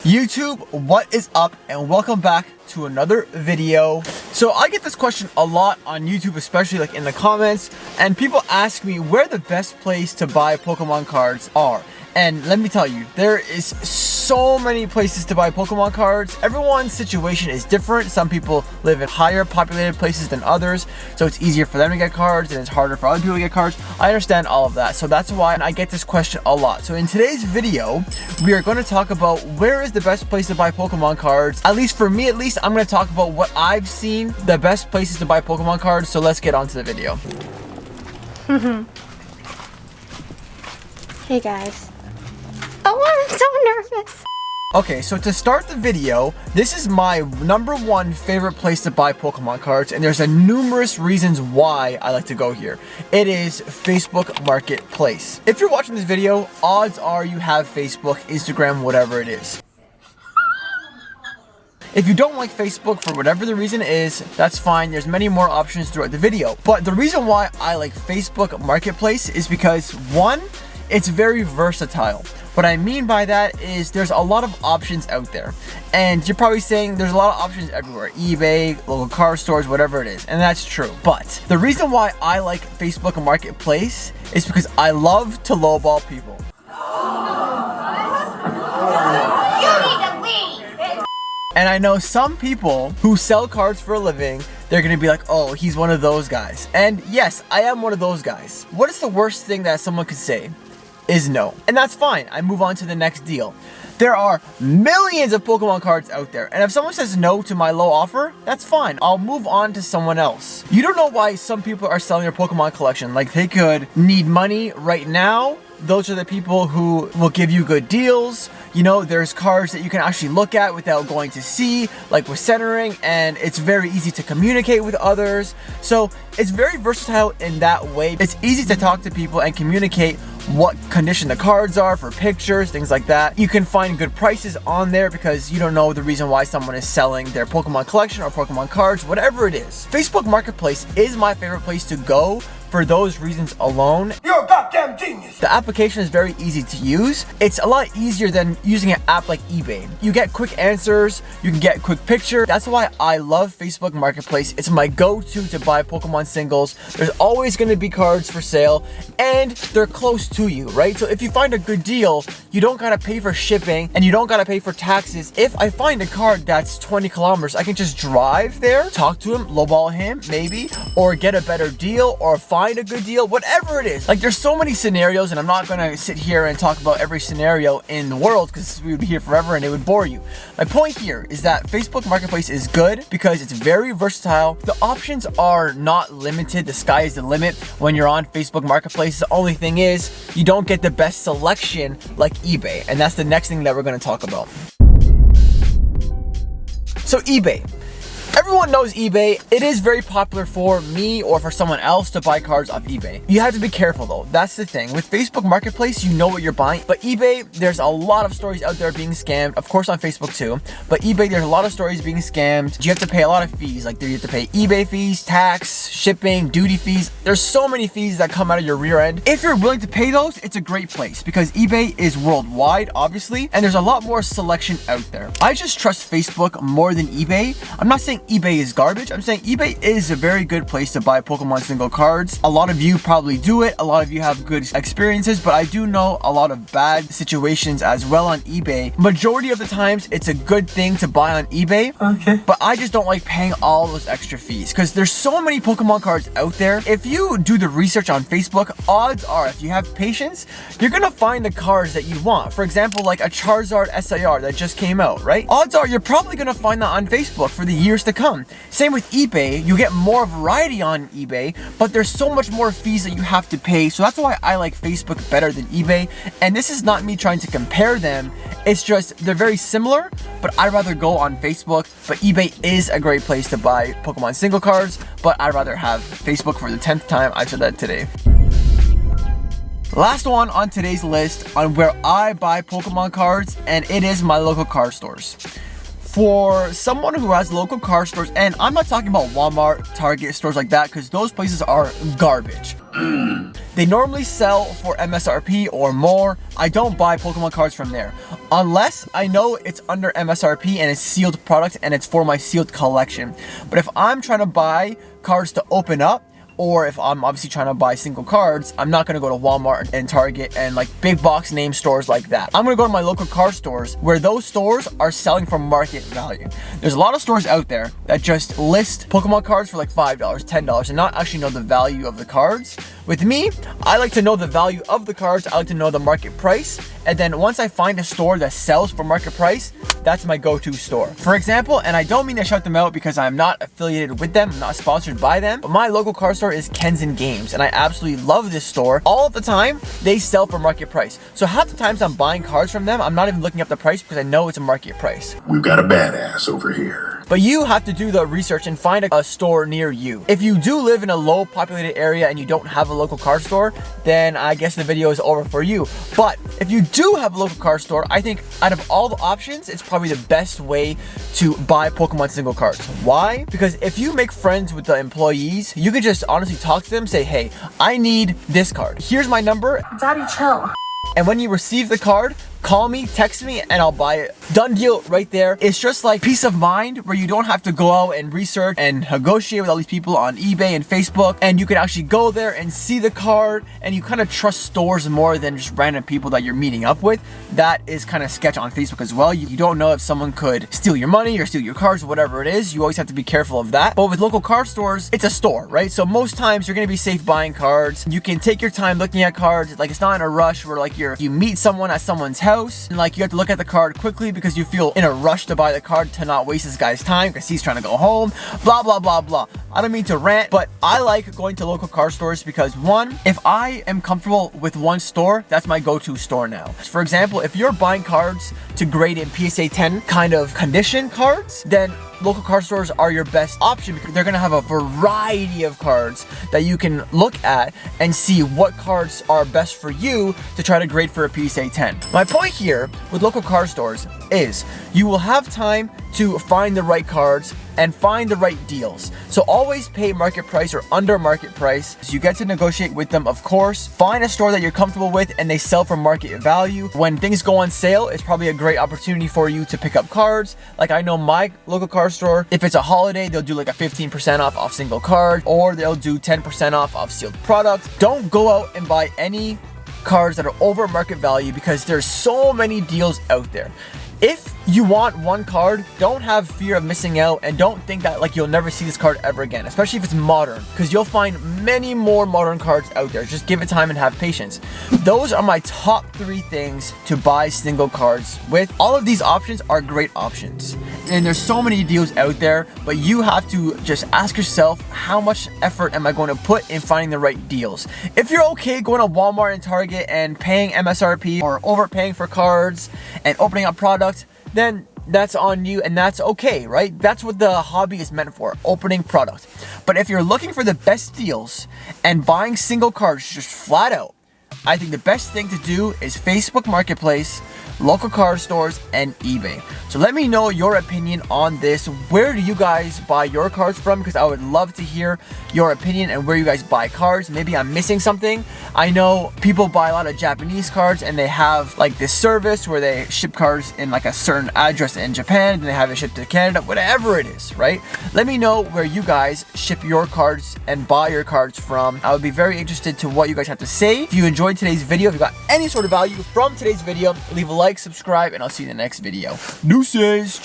YouTube, what is up, and welcome back to another video. So I get this question a lot on YouTube, especially like in the comments, and people ask me where the best place to buy Pokemon cards are. And let me tell you, there is so many places to buy Pokemon cards. Everyone's situation is different. Some people live in higher populated places than others, so it's easier for them to get cards and it's harder for other people to get cards. I understand all of that, so that's why I get this question a lot. So in today's video, we are going to talk about where is the best place to buy Pokemon cards. At least for me, I'm going to talk about what I've seen, the best places to buy Pokemon cards. So let's get on to the video. Hey guys. Oh, I'm so nervous. Okay, so to start the video, this is my #1 favorite place to buy Pokemon cards, and there's numerous reasons why I like to go here. It is Facebook Marketplace. If you're watching this video, odds are you have Facebook, Instagram, whatever it is. If you don't like Facebook for whatever the reason is, that's fine. There's many more options throughout the video. But the reason why I like Facebook Marketplace is because, one, it's very versatile. What I mean by that is there's a lot of options out there. And you're probably saying there's a lot of options everywhere. eBay, local car stores, whatever it is. And that's true. But the reason why I like Facebook Marketplace is because I love to lowball people. And I know some people who sell cards for a living, they're gonna be like, oh, he's one of those guys. And yes, I am one of those guys. What is the worst thing that someone could say? Is no. And that's fine. I move on to the next deal. There are millions of Pokemon cards out there, and if someone says no to my low offer, that's fine. I'll move on to someone else. You don't know why some people are selling their Pokemon collection. Like, they could need money right now. Those are the people who will give you good deals. You know, there's cards that you can actually look at without going to see, like with centering, and it's very easy to communicate with others. So it's very versatile in that way. It's easy to talk to people and communicate what condition the cards are for pictures, things like that. You can find good prices on there because you don't know the reason why someone is selling their Pokemon collection or Pokemon cards, whatever it is. Facebook Marketplace is my favorite place to go for those reasons alone. You're a goddamn genius! The application is very easy to use. It's a lot easier than using an app like eBay. You get quick answers, you can get quick picture. That's why I love Facebook Marketplace. It's my go-to to buy Pokemon singles. There's always gonna be cards for sale, and they're close to you, right? So if you find a good deal, you don't gotta pay for shipping, and you don't gotta pay for taxes. If I find a card that's 20 kilometers, I can just drive there, talk to him, lowball him, maybe, or get a better deal, or find a good deal, whatever it is. Like, there's so many scenarios, and I'm not gonna sit here and talk about every scenario in the world because we would be here forever and it would bore you. My point here is that Facebook Marketplace is good because it's very versatile. The options are not limited. The sky is the limit when you're on Facebook Marketplace. The only thing is you don't get the best selection like eBay, and that's the next thing that we're going to talk about. So eBay. Everyone knows eBay. It is very popular for me or for someone else to buy cards off eBay. You have to be careful though. That's the thing. With Facebook Marketplace, you know what you're buying. But eBay, there's a lot of stories out there being scammed. Of course on Facebook too. But eBay, there's a lot of stories being scammed. You have to pay a lot of fees. Like, you have to pay eBay fees, tax, shipping, duty fees. There's so many fees that come out of your rear end. If you're willing to pay those, it's a great place because eBay is worldwide, obviously, and there's a lot more selection out there. I just trust Facebook more than eBay. I'm not saying eBay is garbage. I'm saying eBay is a very good place to buy Pokemon single cards. A lot of you probably do it. A lot of you have good experiences, but I do know a lot of bad situations as well on eBay. Majority of the times, it's a good thing to buy on eBay. Okay. But I just don't like paying all those extra fees because there's so many Pokemon cards out there. If you do the research on Facebook, odds are, if you have patience, you're gonna find the cards that you want. For example, like a Charizard SIR that just came out, right? Odds are you're probably gonna find that on Facebook for the years to come. Same with eBay. You get more variety on eBay, but there's so much more fees that you have to pay. So that's why I like Facebook better than eBay. And this is not me trying to compare them. It's just they're very similar, but I'd rather go on Facebook. But eBay is a great place to buy Pokemon single cards, but I'd rather have Facebook for the 10th time. I said that today. Last one on today's list on where I buy Pokemon cards, and it is my local car stores. For someone who has local car stores, and I'm not talking about Walmart, Target, stores like that, because those places are garbage. They normally sell for MSRP or more. I don't buy Pokemon cards from there unless I know it's under MSRP and it's sealed product and it's for my sealed collection. But if I'm trying to buy cards to open up, or if I'm obviously trying to buy single cards, I'm not gonna go to Walmart and Target and like big box name stores like that. I'm gonna go to my local card stores where those stores are selling for market value. There's a lot of stores out there that just list Pokemon cards for like $5, $10 and not actually know the value of the cards. With me, I like to know the value of the cards, I like to know the market price, and then once I find a store that sells for market price, that's my go-to store. For example, and I don't mean to shout them out because I'm not affiliated with them, I'm not sponsored by them, but my local card store is Kenzen Games, and I absolutely love this store. All of the time, they sell for market price. So half the times I'm buying cards from them, I'm not even looking up the price because I know it's a market price. We've got a badass over here. But you have to do the research and find a store near you. If you do live in a low populated area and you don't have a local card store, then I guess the video is over for you. But if you do have a local card store, I think out of all the options, it's probably the best way to buy Pokemon single cards. Why? Because if you make friends with the employees, you can just honestly talk to them, say, hey, I need this card. Here's my number. Daddy, chill. And when you receive the card, call me, text me, and I'll buy it. Done deal right there. It's just like peace of mind where you don't have to go out and research and negotiate with all these people on eBay and Facebook, and you can actually go there and see the card, and you kind of trust stores more than just random people that you're meeting up with. That is kind of sketch on Facebook as well. You don't know if someone could steal your money or steal your cards or whatever it is. You always have to be careful of that. But with local card stores, it's a store, right? So most times you're gonna be safe buying cards. You can take your time looking at cards. Like, it's not in a rush where like you meet someone at someone's house and like you have to look at the card quickly because you feel in a rush to buy the card to not waste this guy's time because he's trying to go home, blah blah blah blah. I don't mean to rant, but I like going to local card stores because one, if I am comfortable with one store, that's my go-to store now. For example, if you're buying cards to grade in PSA 10 kind of condition cards, then local card stores are your best option because they're gonna have a variety of cards that you can look at and see what cards are best for you to try to grade for a PSA 10. My point here with local card stores is you will have time to find the right cards and find the right deals. So always pay market price or under market price. So you get to negotiate with them, of course. Find a store that you're comfortable with and they sell for market value. When things go on sale, it's probably a great opportunity for you to pick up cards. Like I know my local card store, if it's a holiday, they'll do like a 15% off single card, or they'll do 10% off sealed products. Don't go out and buy any cards that are over market value because there's so many deals out there. If you want one card, don't have fear of missing out and don't think that like you'll never see this card ever again, especially if it's modern, because you'll find many more modern cards out there. Just give it time and have patience. Those are my top 3 things to buy single cards with. All of these options are great options and there's so many deals out there, but you have to just ask yourself, how much effort am I going to put in finding the right deals? If you're okay going to Walmart and Target and paying MSRP or overpaying for cards and opening up products, then that's on you and that's okay, right? That's what the hobby is meant for, opening product. But if you're looking for the best deals and buying single cards just flat out, I think the best thing to do is Facebook Marketplace, local card stores, and eBay. So let me know your opinion on this. Where do you guys buy your cards from? Because I would love to hear your opinion and where you guys buy cards. Maybe I'm missing something. I know people buy a lot of Japanese cards and they have like this service where they ship cards in like a certain address in Japan and they have it shipped to Canada, whatever it is, right? Let me know where you guys ship your cards and buy your cards from. I would be very interested to what you guys have to say. If you enjoyed today's video, if you got any sort of value from today's video, leave a like, subscribe, and I'll see you in the next video. Deuces!